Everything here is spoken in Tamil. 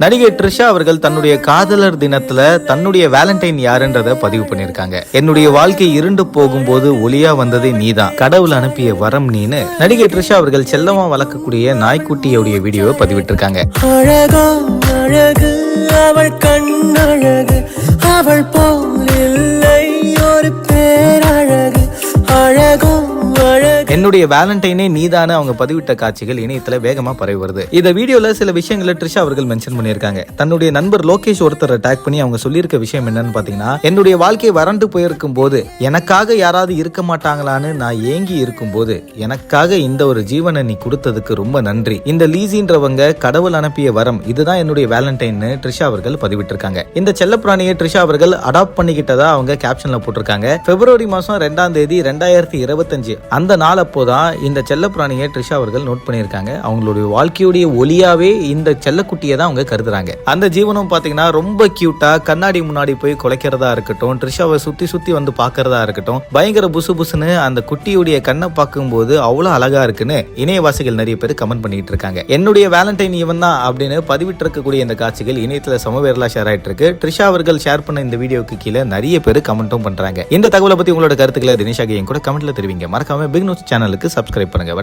நடிகை ட்ரிஷா அவர்கள் தன்னுடைய காதலர் தினத்துல தன்னுடைய வேலண்டைன் யாருன்றத பதிவு பண்ணிருக்காங்க. என்னுடைய வாழ்க்கை இருண்டு போகும்போது ஒளியா வந்ததே நீதான், கடவுள் அனுப்பிய வரம் நீன்னு நடிகை ட்ரிஷா அவர்கள் செல்லமா வளர்க்கக்கூடிய நாய்க்குட்டியோடைய வீடியோவை பதிவிட்டிருக்காங்க. அழகோ அழகு அவள் கண்ணழகு, அவள் போல் இல்லை ஒரு பேரழகு, அழகோ என்னுடைய வேலண்டைனே நீதான அவங்க பதிவிட்ட காட்சிகள் இணையத்துல வேகமா பரவி வருது. இந்த வீடியோல சில விஷயங்களை ட்ரிஷா அவர்கள் மென்ஷன் பண்ணியிருக்காங்க. தன்னுடைய நண்பர் லோகேஷ் ஒருத்தரை டேக் பண்ணி அவங்க சொல்லியிருக்க விஷயம் என்னன்னு பாத்தீங்கன்னா, என்னுடைய வாழ்க்கை வறண்டு போயிருக்கும் போது எனக்காக யாராவது இருக்க மாட்டாங்களான்னு நான் ஏங்கி இருக்கும் போது எனக்காக இந்த ஒரு ஜீவனை நீ கொடுத்ததுக்கு ரொம்ப நன்றி. இந்த லீசின்றவங்க கடவுள் அனுப்பிய வரம், இதுதான் என்னுடைய வேலண்டைன்னு ட்ரிஷா அவர்கள் பதிவிட்டிருக்காங்க. இந்த செல்லப்பிராணியை ட்ரிஷா அவர்கள் அடாப்ட் பண்ணிக்கிட்டதா அவங்க கேப்ஷன்ல போட்டிருக்காங்க. பிப்ரவரி மாசம் 2ஆம் தேதி 2025 அந்த நாள் அப்போதான் இந்த செல்லப்பிராணியை ட்ரிஷா அவர்கள் நோட் பண்ணியிருக்காங்க. அவங்களுடைய வாழ்க்கையுடைய ஒளியாவே இந்த செல்லக்குட்டியை தான் அவங்க கருதுறாங்க. அந்த ஜீவனம் பாத்தீங்கன்னா ரொம்ப கியூட்டா கண்ணாடி முன்னாடி போய் குலைக்கிறதா இருக்கட்டும், ட்ரிஷாவை சுத்தி சுத்தி வந்து பாக்குறதா இருக்கட்டும், பயங்கர புசு புசுன்னு அந்த குட்டியுடைய கண்ணை பார்க்கும் போது அவ்வளவு அழகா இருக்குன்னு இணையவாசிகள் நிறைய பேர் கமெண்ட் பண்ணிட்டு இருக்காங்க. என்னுடைய வேலண்டைன் இவன் தான் அப்படின்னு பதிவிட்டு இருக்கக்கூடிய இந்த காட்சிகள் இணையத்துல சமவேரலா ஷேர் ஆயிட்டு இருக்கு. ட்ரிஷா அவர்கள் ஷேர் பண்ண இந்த வீடியோக்கு கீழே நிறைய பேர் கமெண்ட்டும் பண்றாங்க. இந்த தகவலை பத்தி உங்களோட கருத்துக்களை தினேஷாக என் கூட கமெண்ட்ல தெரிவிங்க. மறக்காம பிக் நியூஸ் சேனலுக்கு சப்ஸ்கிரைப் பண்ணுங்க.